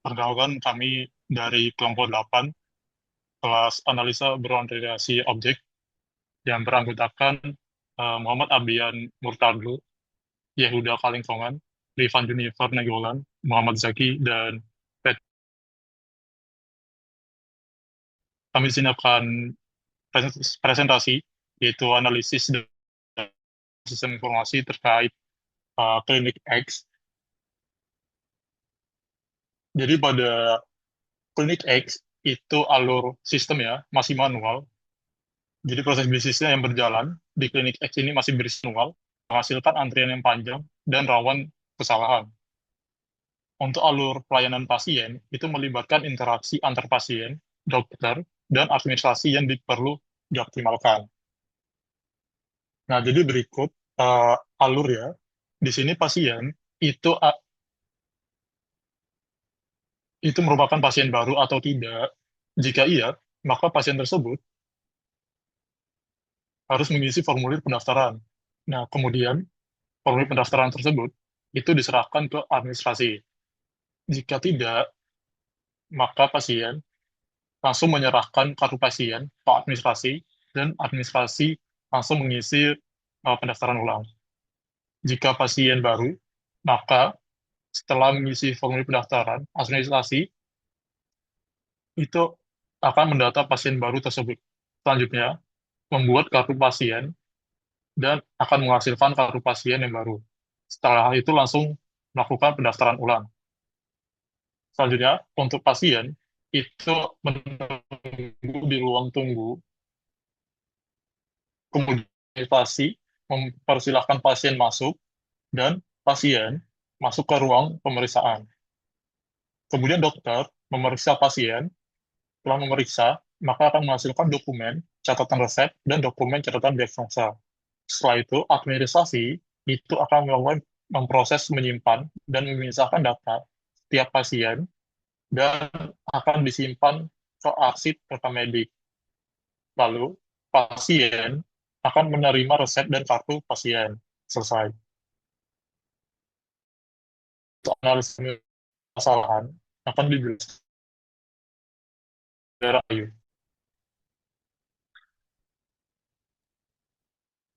Perkenalkan, kami dari kelompok 8, kelas analisa berorientasi objek, yang beranggotakan Muhammad Abian Murtadlo, Yehuda Kalingkongan, Rifan Junifer Nainggolan, Muhammad Zaki, dan Pet. Kami di sini akan presentasi, yaitu analisis dan sistem informasi terkait klinik X. Jadi pada klinik X itu alur sistem ya, masih manual. Jadi proses bisnisnya yang berjalan di klinik X ini masih manual, menghasilkan antrian yang panjang dan rawan kesalahan. Untuk alur pelayanan pasien, itu melibatkan interaksi antar pasien, dokter, dan administrasi yang perlu dioptimalkan. Nah, jadi berikut alur ya. Di sini pasien itu itu merupakan pasien baru atau tidak. Jika iya, maka pasien tersebut harus mengisi formulir pendaftaran. Nah, kemudian formulir pendaftaran tersebut itu diserahkan ke administrasi. Jika tidak, maka pasien langsung menyerahkan kartu pasien ke administrasi dan administrasi langsung mengisi pendaftaran ulang. Jika pasien baru, maka setelah mengisi formulir pendaftaran, administrasi itu akan mendata pasien baru tersebut. Selanjutnya, membuat kartu pasien dan akan menghasilkan kartu pasien yang baru. Setelah itu langsung melakukan pendaftaran ulang. Selanjutnya, untuk pasien, itu menunggu di ruang tunggu, kemudian administrasi mempersilahkan pasien masuk, dan pasien masuk ke ruang pemeriksaan. Kemudian dokter memeriksa pasien, setelah memeriksa, maka akan menghasilkan dokumen, catatan resep, dan dokumen catatan diagnosa. Setelah itu, administrasi itu akan melakukan memproses, menyimpan, dan memisahkan data setiap pasien, dan akan disimpan ke arsip rekam medik. Lalu, pasien akan menerima resep dan kartu pasien. Selesai. Untuk analisis kesalahan akan dijelaskan dari Ayu.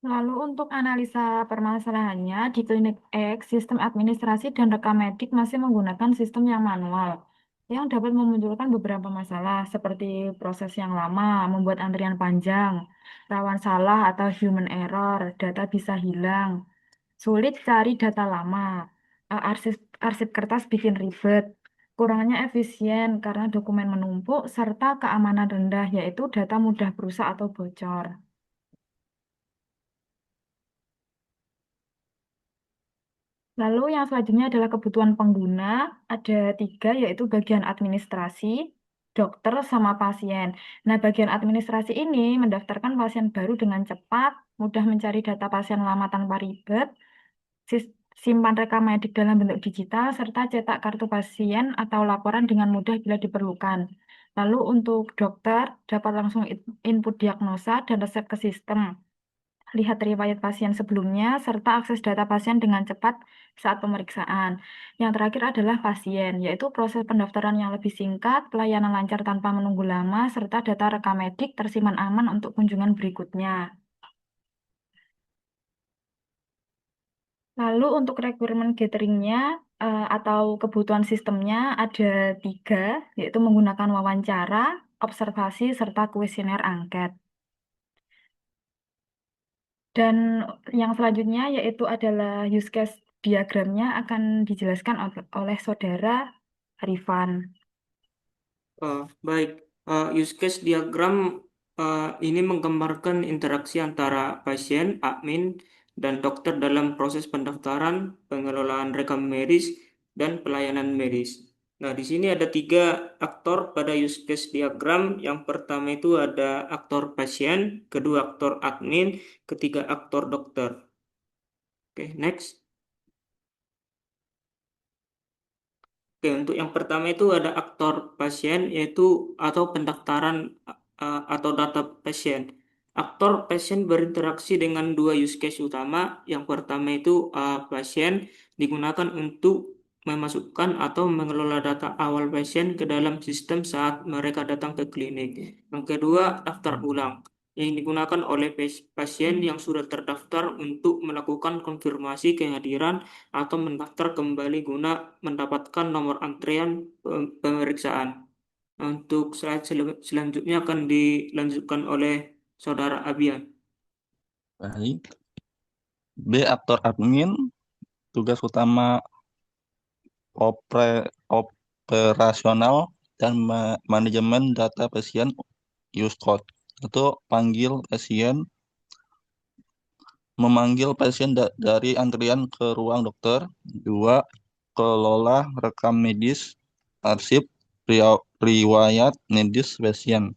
Lalu untuk analisa permasalahannya di klinik X, sistem administrasi dan rekam medik masih menggunakan sistem yang manual, yang dapat memunculkan beberapa masalah seperti proses yang lama, membuat antrian panjang, rawan salah atau human error, data bisa hilang, sulit cari data lama, arsip, arsip kertas bikin ribet, kurangnya efisien karena dokumen menumpuk, serta keamanan rendah, yaitu data mudah rusak atau bocor. Lalu yang selanjutnya adalah kebutuhan pengguna. Ada tiga, yaitu bagian administrasi, dokter, sama pasien. Nah, bagian administrasi ini mendaftarkan pasien baru dengan cepat, mudah mencari data pasien lama tanpa ribet, simpan rekam medik dalam bentuk digital, serta cetak kartu pasien atau laporan dengan mudah bila diperlukan. Lalu untuk dokter, dapat langsung input diagnosa dan resep ke sistem, lihat riwayat pasien sebelumnya, serta akses data pasien dengan cepat saat pemeriksaan. Yang terakhir adalah pasien, yaitu proses pendaftaran yang lebih singkat, pelayanan lancar tanpa menunggu lama, serta data rekam medik tersimpan aman untuk kunjungan berikutnya. Lalu untuk requirement gatheringnya atau kebutuhan sistemnya ada tiga, yaitu menggunakan wawancara, observasi, serta kuesioner angket. Dan yang selanjutnya yaitu adalah use case diagramnya akan dijelaskan oleh saudara Rifan. Baik, use case diagram ini menggambarkan interaksi antara pasien, admin, dan dokter dalam proses pendaftaran, pengelolaan rekam medis, dan pelayanan medis. Nah, di sini ada tiga aktor pada use case diagram. Yang pertama itu ada aktor pasien, kedua aktor admin, ketiga aktor dokter. Oke, next. Oke, untuk yang pertama itu ada aktor pasien yaitu atau pendaftaran atau data pasien. Aktor pasien berinteraksi dengan dua use case utama. Yang pertama itu pasien digunakan untuk memasukkan atau mengelola data awal pasien ke dalam sistem saat mereka datang ke klinik. Yang kedua, daftar ulang yang digunakan oleh pasien yang sudah terdaftar untuk melakukan konfirmasi kehadiran atau mendaftar kembali guna mendapatkan nomor antrian pemeriksaan. Untuk slide selanjutnya akan dilanjutkan oleh Saudara Abian. Baik. B. Aktor admin. Tugas utama operasional dan manajemen data pasien use code. Itu memanggil pasien dari antrian ke ruang dokter. 2. Kelola rekam medis, arsip, riwayat medis pasien.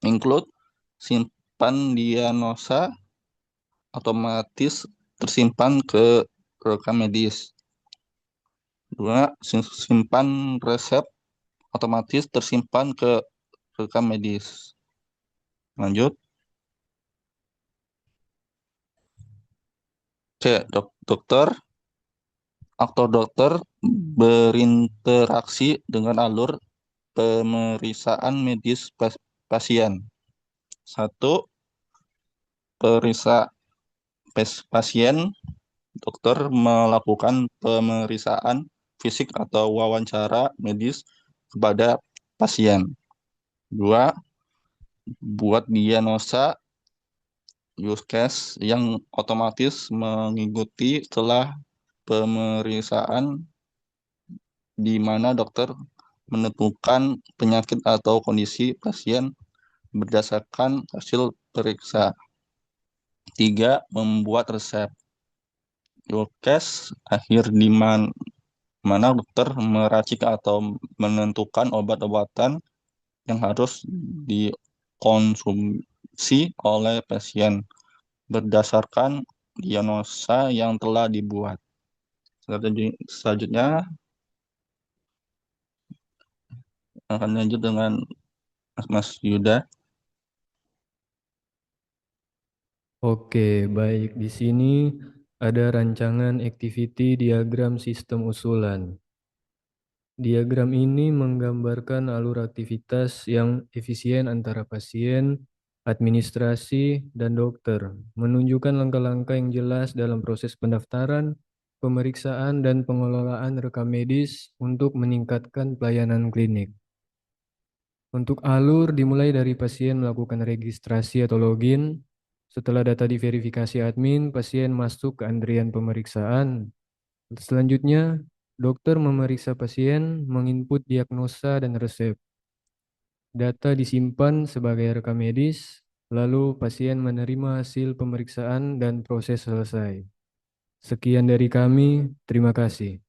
Include simpan diagnosa otomatis tersimpan ke rekam medis. 2. Simpan resep otomatis tersimpan ke rekam medis. Lanjut. C. Dokter. Aktor dokter berinteraksi dengan alur pemeriksaan medis pasien. 1. Periksa pasien. Dokter melakukan pemeriksaan fisik atau wawancara medis kepada pasien. 2. Buat diagnosa use case yang otomatis mengikuti setelah pemeriksaan di mana dokter menentukan penyakit atau kondisi pasien berdasarkan hasil periksa. 3. Membuat resep. Use case akhir di mana dokter meracik atau menentukan obat-obatan yang harus dikonsumsi oleh pasien berdasarkan diagnosa yang telah dibuat. Selanjutnya akan lanjut dengan Mas Yuda. Oke, baik. Di sini ada rancangan activity diagram sistem usulan. Diagram ini menggambarkan alur aktivitas yang efisien antara pasien, administrasi, dan dokter, menunjukkan langkah-langkah yang jelas dalam proses pendaftaran, pemeriksaan, dan pengelolaan rekam medis untuk meningkatkan pelayanan klinik. Untuk alur dimulai dari pasien melakukan registrasi atau login. Setelah data diverifikasi admin, pasien masuk ke antrian pemeriksaan. Selanjutnya, dokter memeriksa pasien, menginput diagnosa dan resep. Data disimpan sebagai rekam medis, lalu pasien menerima hasil pemeriksaan dan proses selesai. Sekian dari kami, terima kasih.